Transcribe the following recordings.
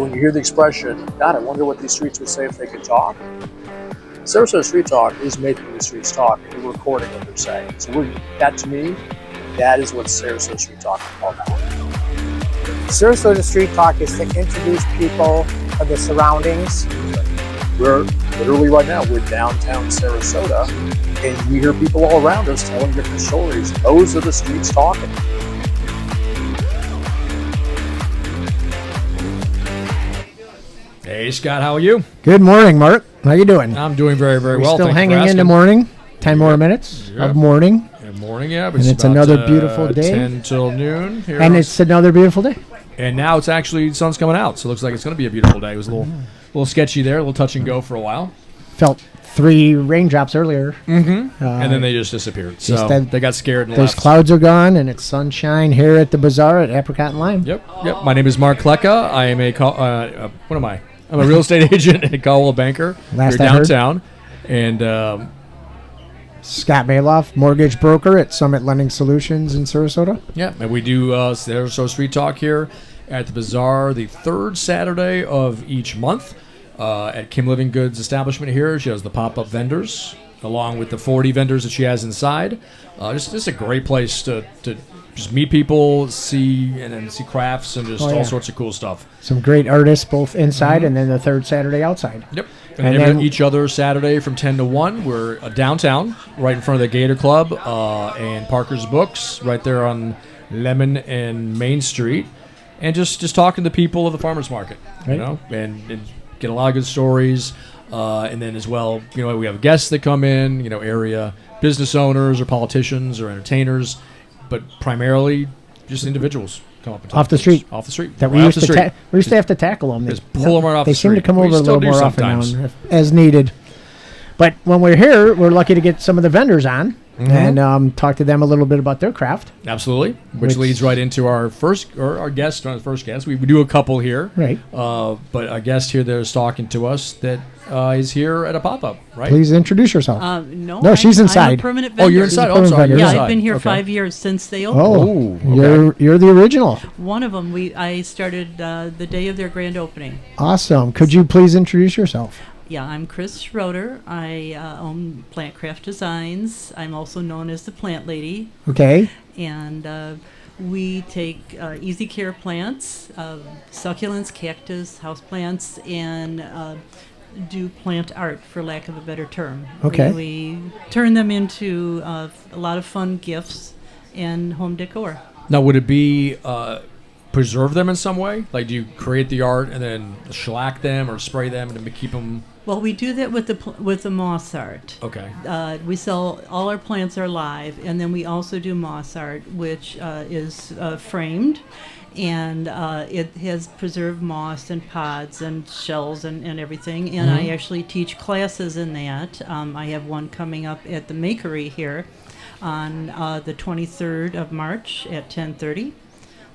when you hear the expression, God, I wonder what these streets would say if they could talk. Sarasota Street Talk is making the streets talk and we're recording what they're saying. So that, to me, that is what Sarasota Street Talk is all about. Sarasota Street Talk is to introduce people of the surroundings. We're literally right now, we're downtown Sarasota, and we hear people all around us telling different stories. Those are the streets talking. Hey, Scott, how are you? Good morning, Mark. How you doing? I'm doing very, very well. Still hanging in the morning. 10 more minutes of morning. Morning, yeah. And it's another beautiful day. 10 till noon. Here and it's another beautiful day. And now it's actually, sun's coming out, so it looks like it's going to be a beautiful day. It was a little sketchy there, a little touch and go for a while. Felt 3 raindrops earlier. Mm-hmm. And then they just disappeared. So they got scared and those left. Clouds are gone, and it's sunshine here at the Bazaar at Apricot Lime. Yep. My name is Mark Klecka. I am what am I? I'm a real estate agent and Caldwell banker here downtown. And Scott Maloff, mortgage broker at Summit Lending Solutions in Sarasota. Yeah, and we do Sarasota Street Talk here at the Bazaar the third Saturday of each month at Kim Living Goods establishment here. She has the pop-up vendors along with the 40 vendors that she has inside. Just a great place to just meet people, see crafts and just all sorts of cool stuff. Some great artists both inside and then the third Saturday outside. Yep. And then each other Saturday from 10 to 1, we're downtown, right in front of the Gator Club and Parker's Books, right there on Lemon and Main Street. And just talking to people of the farmers market, you know, and get a lot of good stories. And then as well, you know, we have guests that come in, you know, area business owners or politicians or entertainers, but primarily just individuals come up and talk off the street. Off the street. That we used to have to tackle them. Just pull them right off the street. They seem to come over a little more often now as needed. But when we're here, we're lucky to get some of the vendors on and talk to them a little bit about their craft. Absolutely, which leads right into our first guest. We do a couple here, right? But a guest here that is talking to us that is here at a pop-up, right? Please introduce yourself. No, she's inside. I'm a permanent vendor. Oh, you're inside. Oh, sorry. Yeah, I've been here 5 years since they opened. You're the original. One of them, I started the day of their grand opening. Awesome. Could you please introduce yourself? Yeah, I'm Chris Schroeder. I own Plant Craft Designs. I'm also known as the Plant Lady. Okay. And we take easy care plants, succulents, cactus, houseplants, and do plant art, for lack of a better term. Okay. We turn them into a lot of fun gifts and home decor. Now, would it be preserve them in some way? Like, do you create the art and then shellac them or spray them and keep them? Well, we do that with the moss art. Okay. We sell all our plants are live, and then we also do moss art, which is framed, and it has preserved moss and pods and shells and everything. And I actually teach classes in that. I have one coming up at the Makery here on the 23rd of March at 10:30.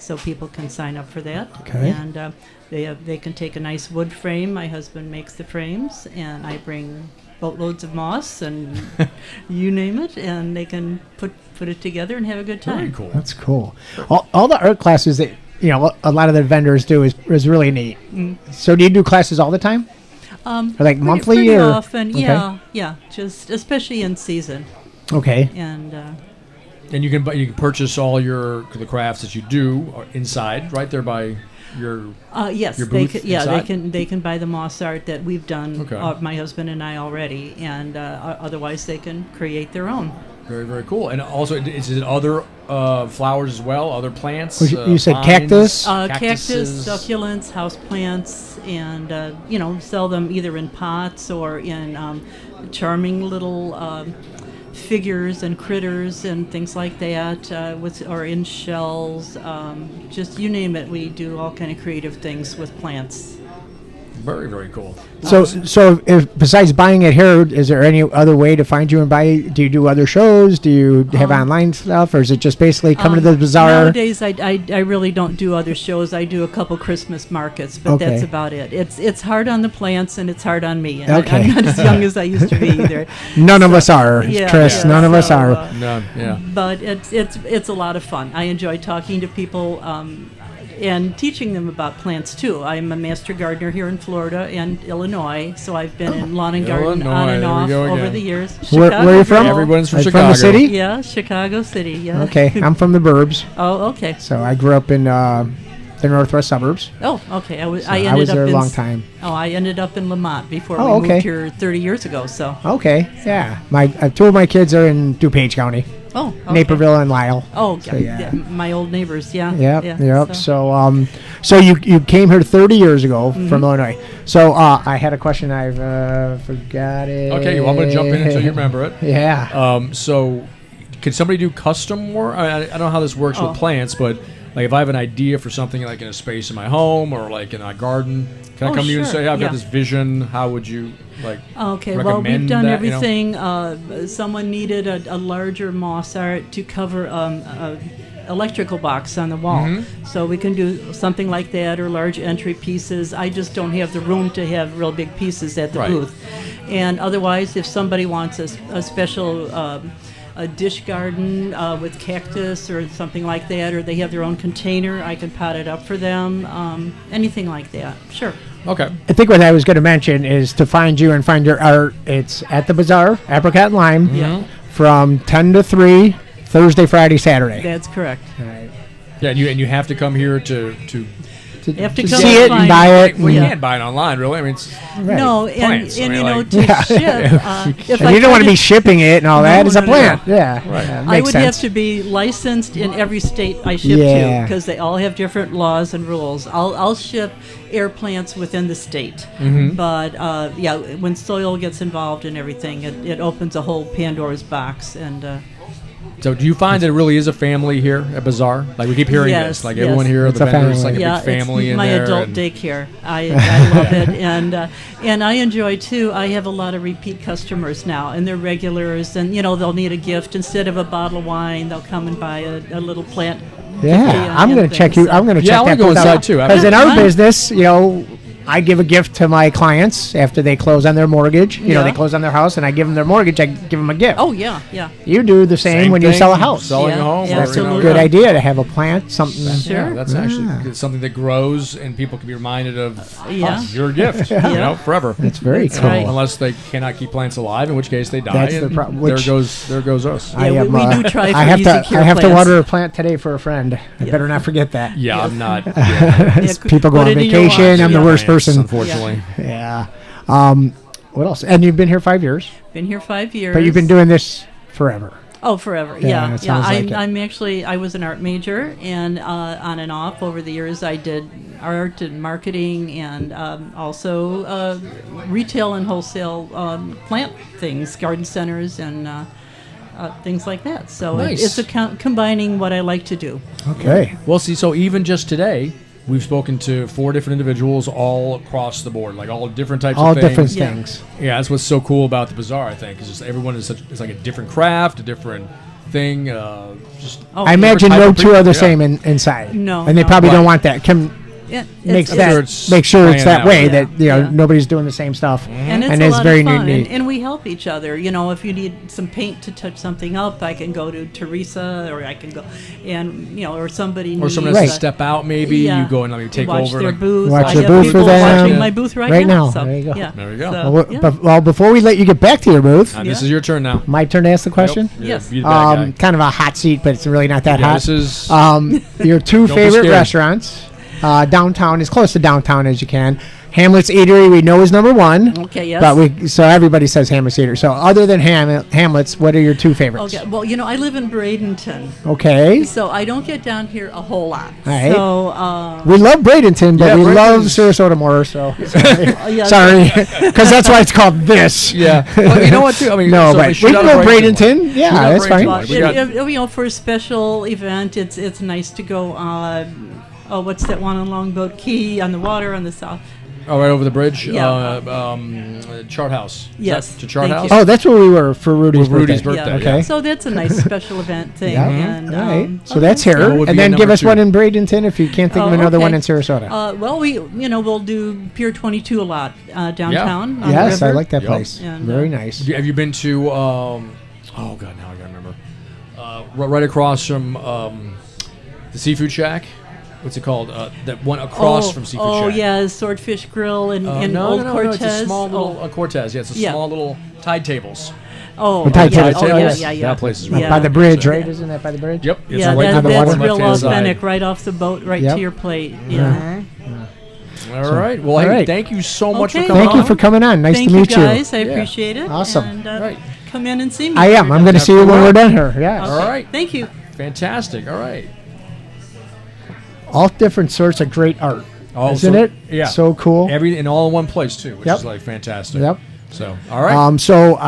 So people can sign up for that. Okay. And they can take a nice wood frame. My husband makes the frames, and I bring boatloads of moss and you name it, and they can put it together and have a good time. Very cool. That's cool. All the art classes that a lot of the vendors do is really neat. So do you do classes all the time? Or like monthly pretty or often? Okay. Yeah. Just especially in season. Okay. And you can purchase all the crafts that you do inside, right there by your yes, your booth they can buy the moss art that we've done, my husband and I already, and otherwise they can create their own. Very, very cool. And also, is it other flowers as well, other plants? You said vines, cactus? Cactus, succulents, houseplants, and sell them either in pots or in charming little figures and critters and things like that, or in shells. Just you name it, we do all kind of creative things with plants. Very, very cool. So if besides buying it here, is there any other way to find you and buy? Do you do other shows? Do you have online stuff, or is it just basically coming to the Bazaar? Nowadays, I really don't do other shows. I do a couple Christmas markets, but that's about it. It's hard on the plants and it's hard on me. And I'm not as young as I used to be either. None of us are, Chris. None of us are. None. Yeah. But it's a lot of fun. I enjoy talking to people. and teaching them about plants too. I'm a master gardener here in Florida and Illinois, so I've been in lawn and garden on and off over the years. Where are you from? Everyone's from From Chicago. the city? Yeah, Chicago City. Yeah. Okay, I'm from the burbs, Oh, okay. so I grew up in the northwest suburbs. Oh, okay. I So ended I was up there a in long time. Oh, I ended up in Lamont before Oh, we okay. moved here 30 years ago. So. Okay, yeah. My two of my kids are in DuPage County, Oh. Okay. Naperville and Lisle. Oh, So, yeah. yeah. My old neighbors. Yeah. Yep, Yeah, yep. so- So you came here 30 years ago Mm-hmm. from Illinois. So I had a question. I've forgot it. Okay, well, I'm going to jump in until you remember it. Yeah. So, could somebody do custom work? I don't know how this works Oh. with plants, but like if I have an idea for something like in a space in my home or like in a garden, can I Oh, come to you and sure, say, hey, I've yeah. got this vision? How would you like? Okay, well, recommend we've done that, you know? everything. Someone needed a larger moss art to cover a electrical box on the wall. Mm-hmm. So we can do something like that or large entry pieces. I just don't have the room to have real big pieces at the Right. booth. And otherwise, if somebody wants a special a dish garden with cactus or something like that, or they have their own container, I can pot it up for them. Anything like that, sure. Okay. I think what I was going to mention is to find you and find your art. It's at the Bazaar, Apricot Lime, Yeah. from 10 to 3, Thursday, Friday, Saturday. That's correct. All right. Yeah, and you have to come here to You have to to come see and it and find buy it. well, you Yeah. can't buy it online, really. I mean, it's Right. No, and Plants, I you mean, know, like- to Yeah. ship, if And I you don't want to tried be shipping it and all that. No, It's a no, no, plant. no. Yeah. Right. Yeah, I makes would sense. have to be licensed in every state I ship Yeah. to because they all have different laws and rules. I'll ship air plants within the state, Mm-hmm. but yeah, when soil gets involved in everything, it opens a whole Pandora's box. And So do you find that it really is a family here at Bazaar? Like we keep hearing Yes, this, like yes. everyone here, It's the a vendors, family. like a yeah, big family it's in my there. adult and- daycare. I love it, and I enjoy too. I have a lot of repeat customers now, and they're regulars, and you know they'll need a gift instead of a bottle of wine. They'll come and buy a little plant. Yeah, I'm going to check you. I'm going to Yeah, I check wanna that go booth inside out. too. Because in Yeah, our mine- business, you know, I give a gift to my clients after they close on their mortgage. You know, Yeah. they close on their house, and I give them their mortgage. I give them a gift. Oh yeah, yeah. You do the same when you thing, sell a house. selling Yeah, a home. yeah, or, That's a absolutely. good idea to have a plant, something. Sure. Yeah, that's actually something that grows, and people can be reminded of Yeah. your gift, you know, forever. That's very That's cool. right. Unless they cannot keep plants alive, in which case they die. That's the and problem, there which- goes us. Yeah, we do try for I have easy to. cure I have to plants. water a plant today for a friend. I better not forget that. Yeah, I'm not. Yeah, People go put on it in your vacation. watch, I'm the yeah. worst person. unfortunately. Yeah. What else? And you've been here 5 years, Been here 5 years. but you've been doing this forever. Oh, forever. Yeah, Yeah, it yeah. sounds like it. I was an art major, and on and off over the years, I did art and marketing, and also retail and wholesale plant things, garden centers, and things like that. So Nice. it's combining what I like to do. Okay. Well, see, so even just today, we've spoken to 4 different individuals all across the board, like all different types All of things. different Yeah. things. Yeah, that's what's so cool about the Bazaar, I think, is just everyone is such. It's like a different craft, a different thing. Just Oh, I imagine type no of two are the people, yeah. same inside. No, And they no. probably Right. don't want that. yeah, Makes it's- that. it's Make sure it's playing that that way. way. That you know Yeah. nobody's doing the same stuff. And it's And a it's lot very of fun, neat. and we help each other. You know, if you need some paint to touch something up, I can go to Teresa, or I can go, and you know, or somebody or needs someone has Right. to step out. Maybe Yeah. you go and let me take watch over. their like- booth. Watch I the have booth for people them. watching my booth right, Right now. So, There you go. Yeah. There we go. So, Well, yeah. well, before we let you get back to your booth, And this Yeah. is your turn now. my turn to ask the question. Yep. Yes. Be the bad guy. Kind of a hot seat, but it's really not that Yeah, hot. this is. Your 2 be favorite scared. restaurants downtown, as close to downtown as you can. Hamlet's Eatery, we know is number 1. Okay, yes. But so everybody says Hamlet's Eatery. So other than Hamlet's, what are your 2 favorites? Okay. Well, you know, I live in Bradenton, Okay. so I don't get down here a whole lot. All right. So, We love Bradenton, but Yeah, we love Bradenton's- Sarasota more. So yeah, sorry, because that's why it's called this. yeah. Well, you know what, too? I mean, No, so but shoot we out can a go Bradenton Bradenton. one. Yeah, Shoot out that's Bradenton fine. one. We got- you know, for a special event, it's nice to go. What's that one on Longboat Key on the water on the south? Oh, right over the bridge. Yeah. Chart House. Is Yes, that to Chart thank House. you. Oh, that's where we were for Rudy's With Rudy's birthday. birthday, Okay. So that's a nice special event thing. Yeah. And, All right. So okay. that's here, what would and be then your give number us 2? one in Bradenton if you can't think of Oh, another one okay. in Sarasota. Well, we'll do Pier 22 a lot downtown. on the Yes, I river. like that Yep. place. And, Very nice. Have you been to? Oh God, now I gotta remember. Right across from the Seafood Shack. what's it called? That one across from Seafood Shack. Oh, yeah, Swordfish Grill and Old Cortez. No, it's a small little Cortez. Yeah, it's a small little tide tables. Oh, The tide tables. yeah. That place is really Yeah. By the bridge, So- right? Isn't that by the bridge? Yep. It's Yeah, right on the that's water real left-hand side. authentic, right off the boat, right Yep. to your plate. Yeah. All right. Well, All hey, right. thank you so much for Okay. coming Thank you on. for coming on. Nice Thank to meet you guys. I Yeah. appreciate it. Awesome. And, Right. come in and see me. I am. I'm going to see you when we're done here. Yeah. All right. Thank you. Fantastic. All right. All different sorts of great art. Oh, Isn't so- it? Yeah. So cool. Everything all in one place too, which Yep. is like fantastic. Yep. So, all right. So,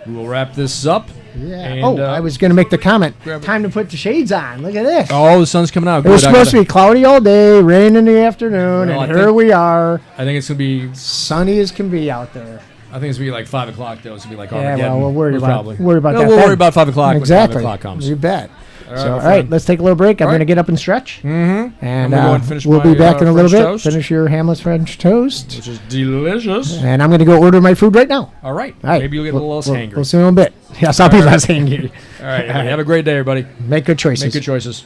we will wrap this up. yeah. And, I was going to make the comment. grab it. Time to put the shades on. Look at this. Oh, the sun's coming out. It was Good. supposed to be cloudy all day, rain in the afternoon, Well, I and here think- we are. I think it's gonna be. Sunny as can be out there. I think it's gonna be like 5 o'clock though. It's gonna be like Yeah, Armageddon. well, we'll worry Most about probably. worry about No, that. we'll then. worry about 5 o'clock Exactly. when 5 o'clock comes. You bet. All So, all my right, friend. let's take a little break. I'm All going to right. get up and stretch. Mm-hmm. And I'm gonna go and finish we'll my, be back in a little French bit. toast. Finish your hamless French toast. Which is delicious. And I'm going to go order my food right now. All right. All right. Maybe you'll get a little less hangry. We'll see you in a bit. Yes, I'll be less hangry. All right. Have a great day, everybody. Make good choices. Make good choices.